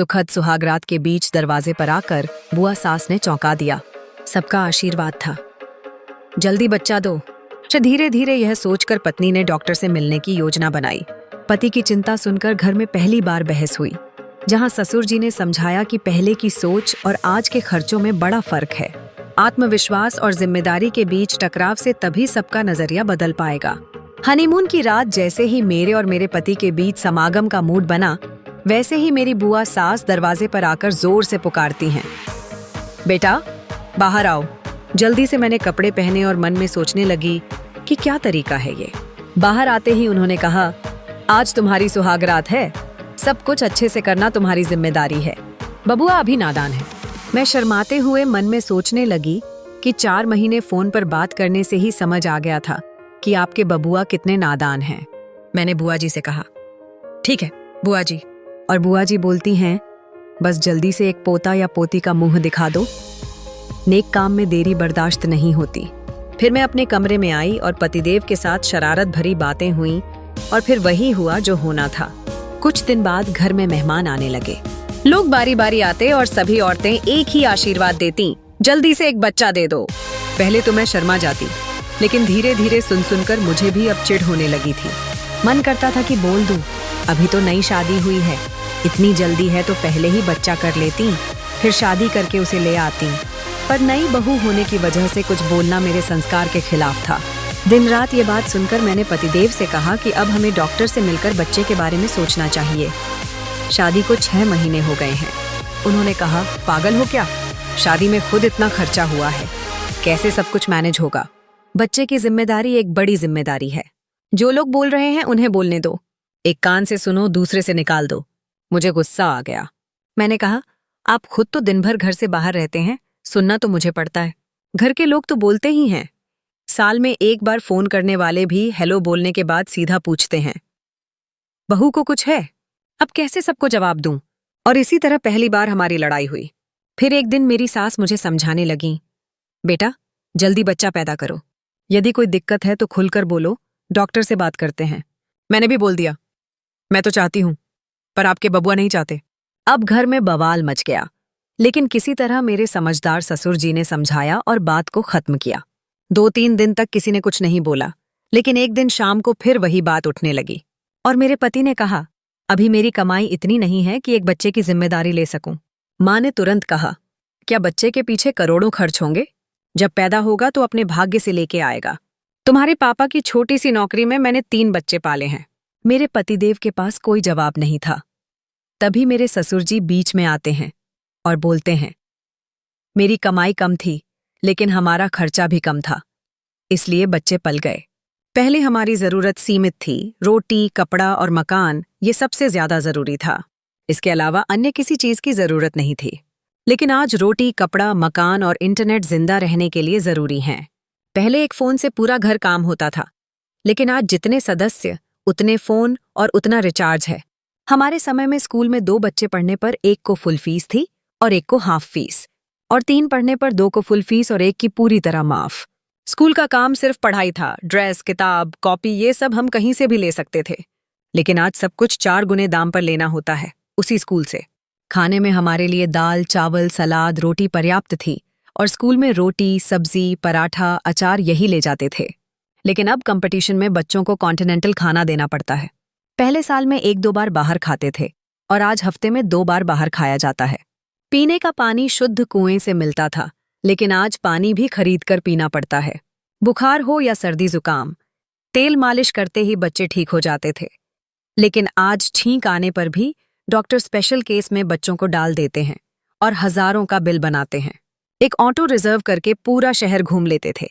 सुखद सुहागरात के बीच दरवाजे पर आकर बुआ सास ने चौंका दिया। सबका आशीर्वाद था। जल्दी बच्चा दो। धीरे धीरे यह सोचकर पत्नी ने डॉक्टर से मिलने की योजना बनाई। पति की चिंता सुनकर घर में पहली बार बहस हुई, जहां ससुर जी ने समझाया कि पहले की सोच और आज के खर्चों में बड़ा फर्क है। आत्मविश्वास और जिम्मेदारी के बीच टकराव से तभी सबका नजरिया बदल पाएगा। हनीमून की रात जैसे ही मेरे और मेरे पति के बीच समागम का मूड बना, वैसे ही मेरी बुआ सास दरवाजे पर आकर जोर से पुकारती हैं, बेटा बाहर आओ। जल्दी से मैंने कपड़े पहने और मन में सोचने लगी कि क्या तरीका है ये। बाहर आते ही उन्होंने कहा, आज तुम्हारी सुहागरात है, सब कुछ अच्छे से करना तुम्हारी जिम्मेदारी है। बबुआ अभी नादान है। मैं शर्माते हुए मन में सोचने लगी कि 4 महीने फोन पर बात करने से ही समझ आ गया था कि आपके बबुआ कितने नादान हैं। मैंने बुआ जी से कहा, ठीक है बुआ जी। और बुआ जी बोलती हैं, बस जल्दी से एक पोता या पोती का मुंह दिखा दो, नेक काम में देरी बर्दाश्त नहीं होती। फिर मैं अपने कमरे में आई और पतिदेव के साथ शरारत भरी बातें हुई और फिर वही हुआ जो होना था। कुछ दिन बाद घर में मेहमान आने लगे। लोग बारी बारी आते और सभी औरतें एक ही आशीर्वाद देती, जल्दी से एक बच्चा दे दो। पहले तो मैं शर्मा जाती, लेकिन धीरे धीरे सुन सुनकर मुझे भी अब चिढ़ होने लगी थी। मन करता था कि बोल दूं, अभी तो नई शादी हुई है, इतनी जल्दी है तो पहले ही बच्चा कर लेती, फिर शादी करके उसे ले आती। पर नई बहू होने की वजह से कुछ बोलना मेरे संस्कार के खिलाफ था। दिन रात ये बात सुनकर मैंने पतिदेव से कहा कि अब हमें डॉक्टर से मिलकर बच्चे के बारे में सोचना चाहिए। शादी को 6 महीने हो गए हैं। उन्होंने कहा, पागल हो क्या, शादी में खुद इतना खर्चा हुआ है, कैसे सब कुछ मैनेज होगा। बच्चे की जिम्मेदारी एक बड़ी जिम्मेदारी है। जो लोग बोल रहे हैं उन्हें बोलने दो, एक कान से सुनो दूसरे से निकाल दो। मुझे गुस्सा आ गया। मैंने कहा, आप खुद तो दिन भर घर से बाहर रहते हैं, सुनना तो मुझे पड़ता है। घर के लोग तो बोलते ही हैं। साल में एक बार फोन करने वाले भी हेलो बोलने के बाद सीधा पूछते हैं, बहू को कुछ है? अब कैसे सबको जवाब दूं? और इसी तरह पहली बार हमारी लड़ाई हुई। फिर एक दिन मेरी सास मुझे समझाने लगी, बेटा जल्दी बच्चा पैदा करो, यदि कोई दिक्कत है तो खुलकर बोलो, डॉक्टर से बात करते हैं। मैंने भी बोल दिया, मैं तो चाहती हूं, पर आपके बबुआ नहीं चाहते। अब घर में बवाल मच गया, लेकिन किसी तरह मेरे समझदार ससुर जी ने समझाया और बात को खत्म किया। 2-3 दिन तक किसी ने कुछ नहीं बोला, लेकिन एक दिन शाम को फिर वही बात उठने लगी और मेरे पति ने कहा, अभी मेरी कमाई इतनी नहीं है कि एक बच्चे की जिम्मेदारी ले सकूं। माँ ने तुरंत कहा, क्या बच्चे के पीछे करोड़ों खर्च होंगे? जब पैदा होगा तो अपने भाग्य से लेके आएगा। तुम्हारे पापा की छोटी सी नौकरी में मैंने 3 बच्चे पाले हैं। मेरे पतिदेव के पास कोई जवाब नहीं था। तभी मेरे ससुर जी बीच में आते हैं और बोलते हैं, मेरी कमाई कम थी, लेकिन हमारा खर्चा भी कम था, इसलिए बच्चे पल गए। पहले हमारी जरूरत सीमित थी, रोटी, कपड़ा और मकान, ये सबसे ज्यादा जरूरी था। इसके अलावा अन्य किसी चीज की जरूरत नहीं थी। लेकिन आज रोटी, कपड़ा, मकान और इंटरनेट जिंदा रहने के लिए जरूरी हैं। पहले एक फोन से पूरा घर काम होता था, लेकिन आज जितने सदस्य उतने फोन और उतना रिचार्ज है। हमारे समय में स्कूल में 2 बच्चे पढ़ने पर एक को फुल फीस थी और एक को हाफ फीस, और 3 पढ़ने पर 2 को फुल फीस और एक की पूरी तरह माफ। स्कूल का काम सिर्फ पढ़ाई था, ड्रेस, किताब, कॉपी, ये सब हम कहीं से भी ले सकते थे। लेकिन आज सब कुछ 4 गुने दाम पर लेना होता है, उसी स्कूल से। खाने में हमारे लिए दाल, चावल, सलाद, रोटी पर्याप्त थी, और स्कूल में रोटी, सब्जी, पराठा, अचार यही ले जाते थे। लेकिन अब कंपटीशन में बच्चों को कॉन्टिनेंटल खाना देना पड़ता है। पहले साल में 1-2 बार बाहर खाते थे, और आज हफ्ते में 2 बार बाहर खाया जाता है। पीने का पानी शुद्ध कुएं से मिलता था, लेकिन आज पानी भी खरीद कर पीना पड़ता है। बुखार हो या सर्दी जुकाम, तेल मालिश करते ही बच्चे ठीक हो जाते थे, लेकिन आज छींक आने पर भी डॉक्टर स्पेशल केस में बच्चों को डाल देते हैं और हजारों का बिल बनाते हैं। एक ऑटो रिजर्व करके पूरा शहर घूम लेते थे।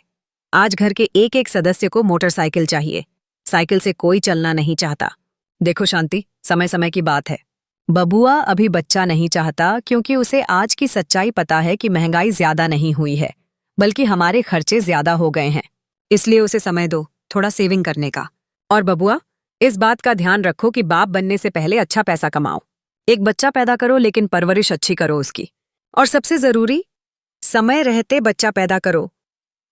आज घर के एक सदस्य को मोटरसाइकिल चाहिए, साइकिल से कोई चलना नहीं चाहता। देखो शांति, समय समय की बात है। बबुआ अभी बच्चा नहीं चाहता, क्योंकि उसे आज की सच्चाई पता है कि महंगाई ज्यादा नहीं हुई है, बल्कि हमारे खर्चे ज्यादा हो गए हैं। इसलिए उसे समय दो थोड़ा सेविंग करने का। और बबुआ, इस बात का ध्यान रखो कि बाप बनने से पहले अच्छा पैसा कमाओ। एक बच्चा पैदा करो, लेकिन परवरिश अच्छी करो उसकी। और सबसे जरूरी, समय रहते बच्चा पैदा करो,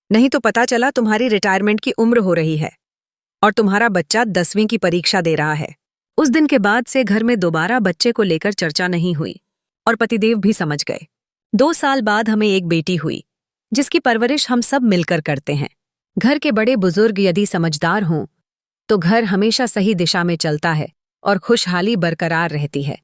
नहीं तो पता चला तुम्हारी रिटायरमेंट की उम्र हो रही है और तुम्हारा बच्चा 10वीं की परीक्षा दे रहा है। उस दिन के बाद से घर में दोबारा बच्चे को लेकर चर्चा नहीं हुई। और पतिदेव भी समझ गए। 2 साल बाद हमें एक बेटी हुई, जिसकी परवरिश हम सब मिलकर करते हैं। घर के बड़े बुजुर्ग यदि समझदार हों तो घर हमेशा सही दिशा में चलता है और खुशहाली बरकरार रहती है।